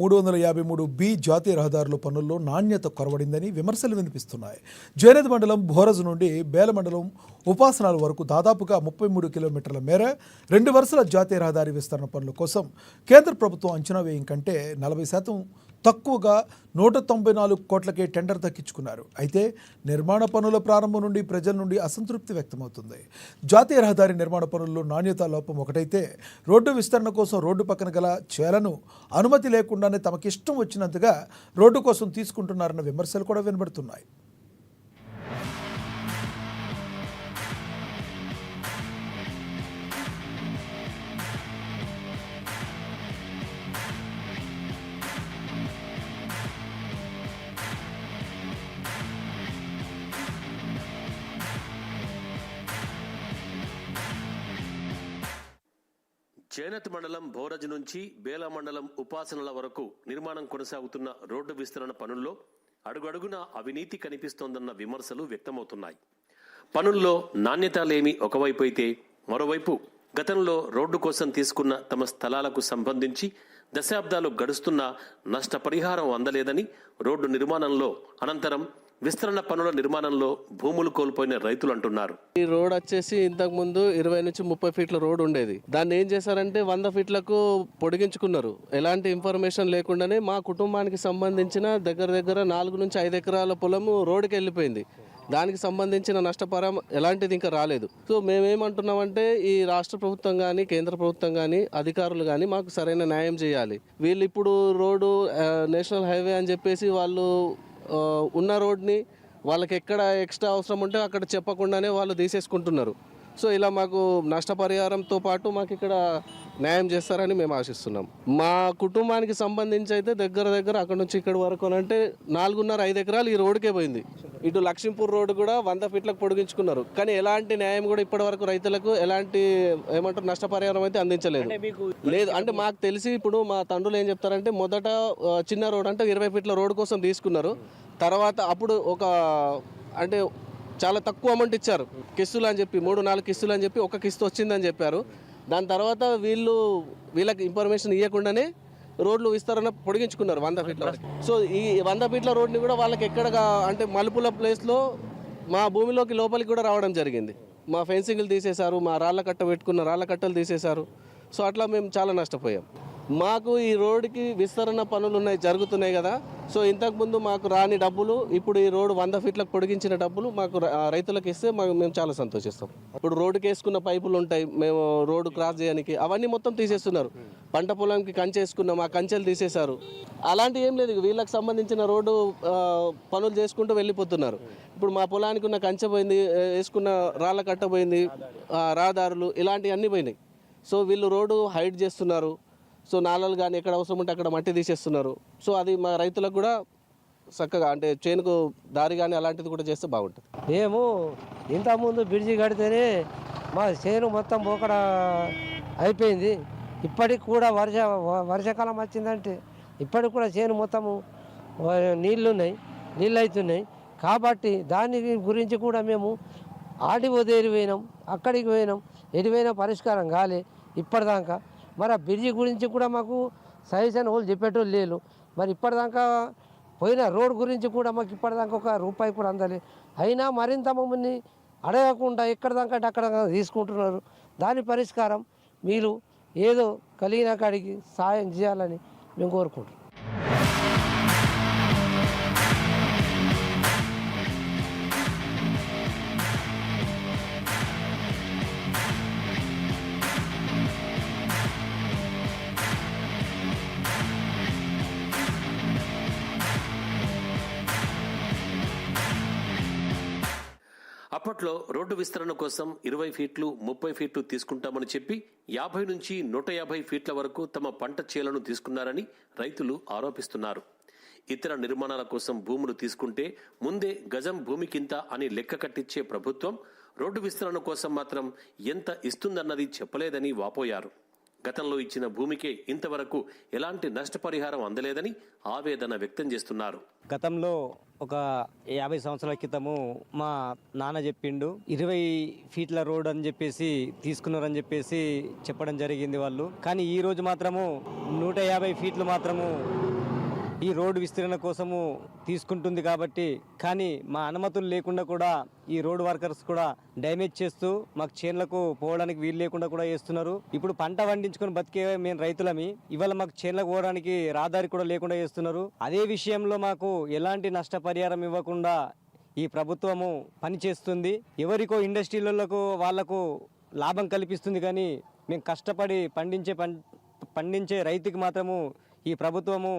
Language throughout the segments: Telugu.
353B జాతీయ రహదారుల పనుల్లో నాణ్యత కొరవడిందని విమర్శలు వినిపిస్తున్నాయి. జైనద్ మండలం భోరజ్ నుండి బేల మండలం ఉపాసనాల వరకు దాదాపుగా 33 కిలోమీటర్ల మేర 2 వరుసల జాతీయ రహదారి విస్తరణ పనుల కోసం కేంద్ర ప్రభుత్వం అంచనా వ్యయం కంటే 40% తక్కువగా 194 కోట్లకే టెండర్ దక్కించుకున్నారు. అయితే నిర్మాణ పనుల ప్రారంభం నుండి ప్రజల నుండి అసంతృప్తి వ్యక్తమవుతుంది. జాతీయ రహదారి నిర్మాణ పనుల్లో నాణ్యతా లోపం ఒకటైతే రోడ్డు విస్తరణ కోసం రోడ్డు పక్కన గల చేలను అనుమతి లేకుండానే తమకిష్టం వచ్చినంతగా రోడ్డు కోసం తీసుకుంటున్నారన్న విమర్శలు కూడా వినబడుతున్నాయి. జైనత్ మండలం భోరజ్ నుంచి బేల మండలం ఉపాసనల వరకు నిర్మాణం కొనసాగుతున్న రోడ్డు విస్తరణ పనుల్లో అడుగడుగున అవినీతి కనిపిస్తోందన్న విమర్శలు వ్యక్తమవుతున్నాయి. పనుల్లో నాణ్యత లేమి ఒకవైపు అయితే మరోవైపు గతంలో రోడ్డు కోసం తీసుకున్న తమ స్థలాలకు సంబంధించి దశాబ్దాలు గడుస్తున్నా నష్టపరిహారం అందలేదని, రోడ్డు నిర్మాణంలో అనంతరం విస్తరణ పనుల నిర్మాణంలో భూములు కోల్పోయిన రైతులు అంటున్నారు. ఈ రోడ్ వచ్చేసి ఇంతకు ముందు 20 నుంచి 30 ఫీట్ల రోడ్ ఉండేది. దాన్ని ఏం చేశారంటే 100 ఫీట్లకు పొడిగించుకున్నారు. ఎలాంటి ఇన్ఫర్మేషన్ లేకుండానే మా కుటుంబానికి సంబంధించిన దగ్గర 4 నుంచి 5 ఎకరాల పొలము రోడ్డుకి వెళ్ళిపోయింది. దానికి సంబంధించిన నష్టపరం ఎలాంటిది ఇంకా రాలేదు. సో మేమేమంటున్నామంటే ఈ రాష్ట్ర ప్రభుత్వం కానీ కేంద్ర ప్రభుత్వం కానీ అధికారులు కానీ మాకు సరైన న్యాయం చేయాలి. వీళ్ళు ఇప్పుడు రోడ్డు నేషనల్ హైవే అని చెప్పేసి వాళ్ళు ఉన్న రోడ్ని వాళ్ళకి ఎక్కడ ఎక్స్ట్రా అవసరం ఉంటే అక్కడ చెప్పకుండానే వాళ్ళు తీసేసుకుంటున్నారు. సో ఇలా మాకు నష్టపరిహారంతో పాటు మాకు ఇక్కడ న్యాయం చేస్తారని మేము ఆశిస్తున్నాం. మా కుటుంబానికి సంబంధించి అయితే దగ్గర అక్కడ నుంచి ఇక్కడ వరకు అంటే 4.5 ఎకరాలు ఈ రోడ్డుకే పోయింది. ఇటు లక్ష్మీపూర్ రోడ్డు కూడా 100 ఫీట్లకు పొడిగించుకున్నారు. కానీ ఎలాంటి న్యాయం కూడా ఇప్పటి వరకు రైతులకు ఎలాంటి నష్టపరిహారం అయితే అందించలేదు. లేదు అంటే మాకు తెలిసి ఇప్పుడు మా తండ్రులు ఏం చెప్తారంటే మొదట చిన్న రోడ్ అంటే 20 ఫీట్ల రోడ్డు కోసం తీసుకున్నారు. తర్వాత అప్పుడు అంటే చాలా తక్కువ అమౌంట్ ఇచ్చారు. కిస్తులు అని చెప్పి 3-4 కిస్తులు అని చెప్పి ఒక కిస్తు వచ్చిందని చెప్పారు. దాని తర్వాత వీళ్ళకి ఇన్ఫర్మేషన్ ఇవ్వకుండానే రోడ్లు విస్తరణ పొడిగించుకున్నారు 100 ఫీట్ల. సో ఈ 100 ఫీట్ల రోడ్ని కూడా వాళ్ళకి ఎక్కడ అంటే మలుపుల ప్లేస్లో మా భూమిలోకి లోపలికి కూడా రావడం జరిగింది. మా ఫెన్సింగ్లు తీసేశారు, మా రాళ్ళ కట్ట పెట్టుకున్న రాళ్ళ కట్టలు తీసేశారు. సో అట్లా మేము చాలా నష్టపోయాం. మాకు ఈ రోడ్డుకి విస్తరణ పనులు జరుగుతున్నాయి కదా. సో ఇంతకుముందు మాకు రాని డబ్బులు ఇప్పుడు ఈ రోడ్డు 100 ఫీట్లకు పొడిగించిన డబ్బులు మాకు రైతులకు ఇస్తే మేము చాలా సంతోషిస్తాం. ఇప్పుడు రోడ్డుకి వేసుకున్న పైపులు ఉంటాయి, మేము రోడ్డు క్రాస్ చేయడానికి అవన్నీ మొత్తం తీసేస్తున్నారు. పంట పొలంకి కంచేసుకున్నాం, ఆ కంచెలు తీసేశారు. అలాంటివి ఏం లేదు, వీళ్ళకి సంబంధించిన రోడ్డు పనులు చేసుకుంటూ వెళ్ళిపోతున్నారు. ఇప్పుడు మా పొలానికి ఉన్న కంచె పోయింది, వేసుకున్న రాళ్ళ కట్ట పోయింది, రహదారులు ఇలాంటివన్నీ పోయినాయి. సో వీళ్ళు రోడ్డు హైట్ చేస్తున్నారు. సో నాళాలు కానీ ఎక్కడ అవసరం ఉంటే అక్కడ మట్టి తీసేస్తున్నారు. సో అది మా రైతులకు కూడా చక్కగా అంటే చేనుకు దారి కానీ అలాంటిది కూడా చేస్తే బాగుంటుంది. మేము ఇంతకుముందు బ్రిడ్జి కడితేనే మా చేను మొత్తం పోకడ అయిపోయింది. ఇప్పటికి కూడా వర్షాకాలం వచ్చిందంటే ఇప్పటికి కూడా చేను మొత్తము నీళ్ళు అవుతున్నాయి. కాబట్టి దాని గురించి కూడా మేము ఆర్డీఓ దగ్గరికి పోయినాం, అక్కడికి పోయినాం, ఎటువైనా పరిష్కారం కాలే ఇప్పటిదాకా. మరి ఆ బ్రిడ్జి గురించి కూడా మాకు సజెషన్ వాళ్ళు చెప్పేటోళ్ళు లేరు. మరి ఇప్పటిదాకా పోయిన రోడ్ గురించి కూడా మాకు ఇప్పటిదాకా ₹1 కూడా అందలే. అయినా మరింత మమ్మల్ని అడగకుండా ఎక్కడిదాకా అంటే అక్కడ తీసుకుంటున్నారు. దాని పరిష్కారం మీరు ఏదో కలిగిన కాడికి సాయం చేయాలని మేము కోరుకుంటున్నాం. అప్పట్లో రోడ్డు విస్తరణ కోసం 20 ఫీట్లు 30 ఫీట్లు తీసుకుంటామని చెప్పి 50 నుంచి 150 ఫీట్ల వరకు తమ పంట చేలను తీసుకున్నారని రైతులు ఆరోపిస్తున్నారు. ఇతర నిర్మాణాల కోసం భూములు తీసుకుంటే ముందే గజం భూమికింత అని లెక్క కట్టించే ప్రభుత్వం రోడ్డు విస్తరణ కోసం మాత్రం ఎంత ఇస్తుందన్నది చెప్పలేదని వాపోయారు. గతంలో ఇచ్చిన భూమికే ఇంతవరకు ఎలాంటి నష్టపరిహారం అందలేదని ఆవేదన వ్యక్తం చేస్తున్నారు. గతంలో ఒక 50 సంవత్సరాల క్రితము మా నాన్న చెప్పిండు 20 ఫీట్ల రోడ్ అని చెప్పేసి తీసుకున్నారని చెప్పేసి చెప్పడం జరిగింది వాళ్ళు. కానీ ఈ రోజు మాత్రము 150 ఫీట్లు మాత్రము ఈ రోడ్డు విస్తరణ కోసము తీసుకుంటుంది కాబట్టి, కానీ మా అనుమతులు లేకుండా కూడా ఈ రోడ్ వర్కర్స్ కూడా డ్యామేజ్ చేస్తూ మాకు చేన్లకు పోవడానికి వీలు లేకుండా కూడా చేస్తున్నారు. ఇప్పుడు పంట పండించుకొని బతికే మేము రైతులమి, ఇవాళ మాకు చేన్లకు పోవడానికి రహదారి కూడా లేకుండా చేస్తున్నారు. అదే విషయంలో మాకు ఎలాంటి నష్టపరిహారం ఇవ్వకుండా ఈ ప్రభుత్వము పనిచేస్తుంది. ఎవరికో ఇండస్ట్రీలకు వాళ్లకు లాభం కల్పిస్తుంది, కానీ మేము కష్టపడి పండించే రైతుకి మాత్రము ఈ ప్రభుత్వము,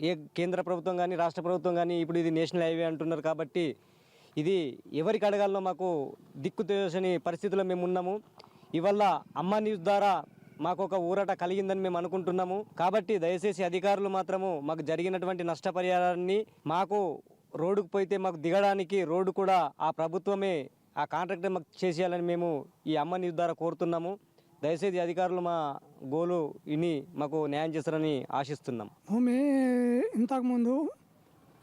ఏ కేంద్ర ప్రభుత్వం కానీ రాష్ట్ర ప్రభుత్వం కానీ ఇప్పుడు ఇది నేషనల్ హైవే అంటున్నారు కాబట్టి ఇది ఎవరికి అడగాలో మాకు దిక్కు తోచని పరిస్థితుల్లో మేము ఉన్నాము. ఇవల్ల అమ్మ న్యూస్ ద్వారా మాకు ఒక ఊరట కలిగిందని మేము అనుకుంటున్నాము. కాబట్టి దయచేసి అధికారులు మాత్రము మాకు జరిగినటువంటి నష్టపరిహారాన్ని, మాకు రోడ్డుకు పోయితే మాకు దిగడానికి రోడ్డు కూడా ఆ ప్రభుత్వమే, ఆ కాంట్రాక్టర్ మాకు చేసేయాలని మేము ఈ అమ్మ న్యూస్ ద్వారా కోరుతున్నాము. దయచేసి అధికారులు మా గోలు ఇని మాకు న్యాయం చేస్తారని ఆశిస్తున్నాం. భూమి ఇంతకుముందు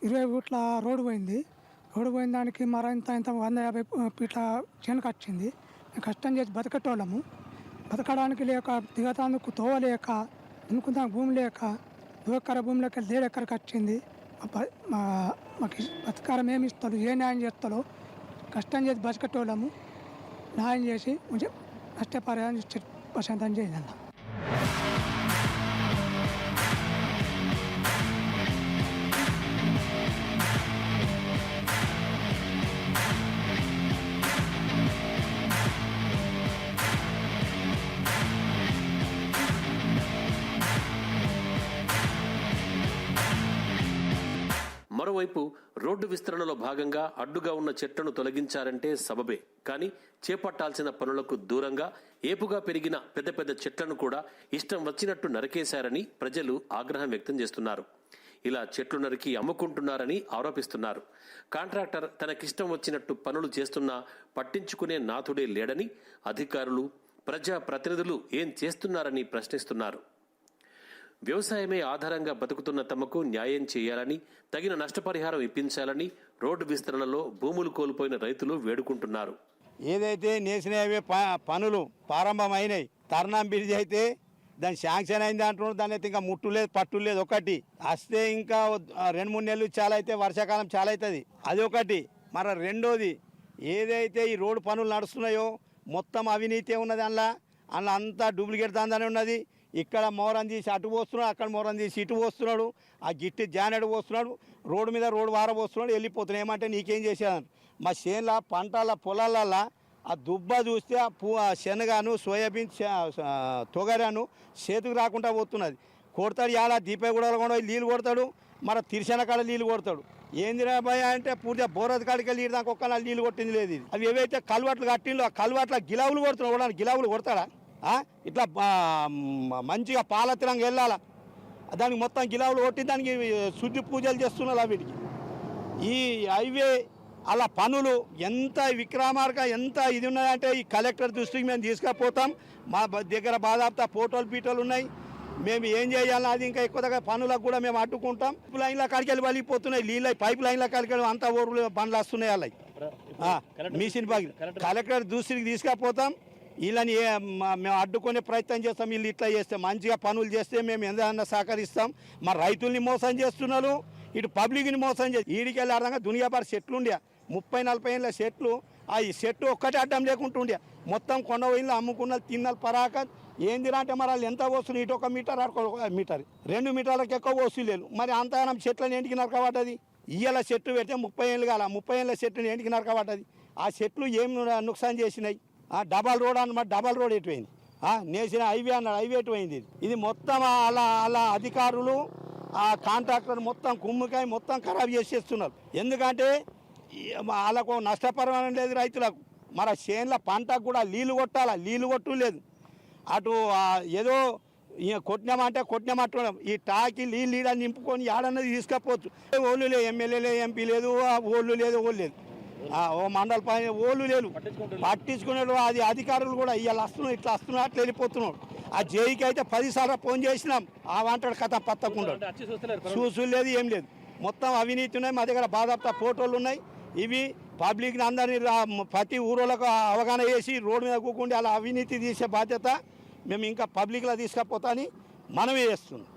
20 ఫీట్ల రోడ్డు పోయింది. రోడ్డు పోయిన దానికి ఇంత 150 ఫీట్ల చేనుకు వచ్చింది. మేము కష్టం చేసి బతకటోళ్ళము. బతకడానికి లేక దిగతాందుకు తోవలేక, దున్నుకుందానికి భూమి లేక 2 ఎకరాల భూమి లేక 1.5 ఎకరకు వచ్చింది. మాకు బతకారం ఏమి ఇస్తారు, ఏ న్యాయం చేస్తారో కష్టం చేసి బతకటోళ్ళము. న్యాయం చేసి నష్టపరిహారం ప్రశాంతం చేయాలి. మరోవైపు రోడ్డు విస్తరణలో భాగంగా అడ్డుగా ఉన్న చెట్లను తొలగించారంటే సబబే, కానీ చేపట్టాల్సిన పనులకు దూరంగా ఏపుగా పెరిగిన పెద్ద పెద్ద చెట్లను కూడా ఇష్టం వచ్చినట్టు నరికేశారని ప్రజలు ఆగ్రహం వ్యక్తం చేస్తున్నారు. ఇలా చెట్లు నరికి అమ్ముకుంటున్నారని ఆరోపిస్తున్నారు. కాంట్రాక్టర్ తనకిష్టం వచ్చినట్టు పనులు చేస్తున్నా పట్టించుకునే నాథుడే లేడని అధికారులు, ప్రజా ప్రతినిధులు ఏం చేస్తున్నారని ప్రశ్నిస్తున్నారు. వ్యవసాయమే ఆధారంగా బతుకుతున్న తమకు న్యాయం చేయాలని, తగిన నష్టపరిహారం ఇప్పించాలని రోడ్డు విస్తరణలో భూములు కోల్పోయిన రైతులు వేడుకుంటున్నారు. ఏదైతే నేషనల్ హైవే పనులు ప్రారంభమైనాయి, తర్నాం బ్రిడ్జ్ అయితే దాని శాంక్షన్ అయింది అంటున్నారు. దాని అయితే ఇంకా ముట్టు లేదు, పట్టు లేదు. ఒకటి వస్తే ఇంకా 2-3 నెలలు చాలా అయితే, వర్షాకాలం చాలా అవుతుంది. అది ఒకటి. మరి రెండోది, ఏదైతే ఈ రోడ్డు పనులు నడుస్తున్నాయో మొత్తం అవినీతి ఉన్నది. అందులో అంతా డూప్లికేట్ దందానే ఉన్నది. ఇక్కడ మోరం తీసి అటు పోస్తున్నాడు, అక్కడ మోరం తీసి ఇటు పోస్తున్నాడు, ఆ గిట్టి జానెడు పోస్తున్నాడు, రోడ్డు మీద రోడ్డు వార పోస్తున్నాడు, వెళ్ళిపోతున్నాడు. ఏమంటే నీకేం చేసేదాన్ని మా చేనుల పంటల పొలాలల్లో ఆ దుబ్బ చూస్తే ఆ శనగాను, సోయాబీన్, తొగరాను చేతికి రాకుండా పోతున్నది. కొడతాడు ఆడ దీపగూడలో కూడా నీళ్ళు కొడతాడు, మరి తిరిసిన కాడ నీళ్ళు కొడతాడు. ఏందిరా భయ అంటే పూర్తిగా బోరది కాడికి నీరు దాకా ఒక్క నీళ్ళు కొట్టింది లేదు. ఇది అవి ఏవైతే కలువట్లు కట్టిందో ఆ కలువట్ల గిలావులు కొడుతున్నాడు. కూడా గిలావులు కొడతాడా? ఇట్లా మంచిగా పాలతిరంగా వెళ్ళాలా, దానికి మొత్తం గిలావులు కొట్టి దానికి శుద్ధి పూజలు చేస్తున్నారు. వీటికి ఈ హైవే అలా పనులు ఎంత విక్రమార్క ఎంత ఇది ఉన్నదంటే ఈ కలెక్టర్ దృష్టికి మేము తీసుకుపోతాం. మా దగ్గర బాధాప్త ఫోటోలు పీటోలు ఉన్నాయి. మేము ఏం చేయాలి, అది ఇంకా ఎక్కువ దగ్గర పనులకు కూడా మేము అడ్డుకుంటాం. పైప్ లైన్ల కాడికి వెళ్ళి వెళ్ళిపోతున్నాయి నీళ్ళు, పైప్ లైన్ల కాడికి వెళ్ళి అంతా ఊర్లు బండ్లు వస్తున్నాయి. వాళ్ళకి మిషన్ బాగి కలెక్టర్ దృష్టికి తీసుకుపోతాం. వీళ్ళని మేము అడ్డుకునే ప్రయత్నం చేస్తాం. వీళ్ళు ఇట్లా చేస్తే మంచిగా పనులు చేస్తే మేము ఏదైనా సహకరిస్తాం. మా రైతుల్ని మోసం చేస్తున్నారు, ఇటు పబ్లిక్ని మోసం చేసి ఈడికి వెళ్ళి అర్థంగా దునియాబార్ చెట్లు ఉండే 30-40 ఏళ్ళ చెట్లు. ఆ ఈ చెట్టు ఒక్కటే అడ్డం లేకుంటుండే మొత్తం కొండ పోయిన అమ్ముకున్నది తిన్నది పరాక. ఏందిరా అంటే మరి వాళ్ళు ఎంత వస్తుంది, ఇటు 1 మీటర్ అటు 1 మీటర్ 2 మీటర్లకు ఎక్కువ వస్తులేదు. మరి అంతగానం చెట్లను ఎంటికి నరకబడ్డది. ఇయ్యాల చెట్టు పెడితే 30 ఏళ్ళు కాల 30 ఏళ్ళ చెట్టుని ఎంటికి నరకబడ్డది. ఆ చెట్లు ఏం నుక్సాన్ చేసినాయి. డబల్ రోడ్ అన్నమాట, డబల్ రోడ్ ఎటుపోయింది. నేసిన హైవే అన్నాడు, హైవే ఎటుపోయింది. ఇది మొత్తం అలా అధికారులు ఆ కాంట్రాక్టర్ మొత్తం కుమ్ముకాయ మొత్తం ఖరాబ్ చేసేస్తున్నారు. ఎందుకంటే వాళ్ళకు నష్టపరిహారం లేదు రైతులకు. మరి చేనుల పంటకు కూడా నీళ్ళు కొట్టాలా, నీళ్ళు కొట్టు లేదు. అటు ఏదో కొట్టినామంటే కొట్టినామంటు ఈ టాకి నీళ్ళు ఈడ నింపుకొని ఆడన్నది తీసుకపోవచ్చు. ఓళ్ళు లేదు, ఎమ్మెల్యే లేదు, ఎంపీ లేదు, ఓళ్ళు లేదు, ఓళ్ళు లేదు. ఓ మండల పైన ఓళ్ళు లేరు పట్టించుకునేడు. అది అధికారులు కూడా ఇవాళ వస్తున్నాడు ఇట్లా వస్తున్నాడు అట్లా వెళ్ళిపోతున్నాడు. ఆ జైకి అయితే 10 సార్లు ఫోన్ చేసినాం, ఆ వంటడు కథ పత్తకుండా చూసులేదు ఏం లేదు. మొత్తం అవినీతి ఉన్నాయి. మా దగ్గర బాధాప్త ఫోటోలు ఉన్నాయి. ఇవి పబ్లిక్ని అందరినీ ప్రతి ఊరోళ్ళకు అవగాహన చేసి రోడ్డు మీద కూకుండి అలా అవినీతి తీసే బాధ్యత మేము ఇంకా పబ్లిక్లో తీసుకపోతా అని మనమే చేస్తున్నాం.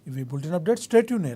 ఇవి బులెటిన్ అప్డేట్స్. Stay tune.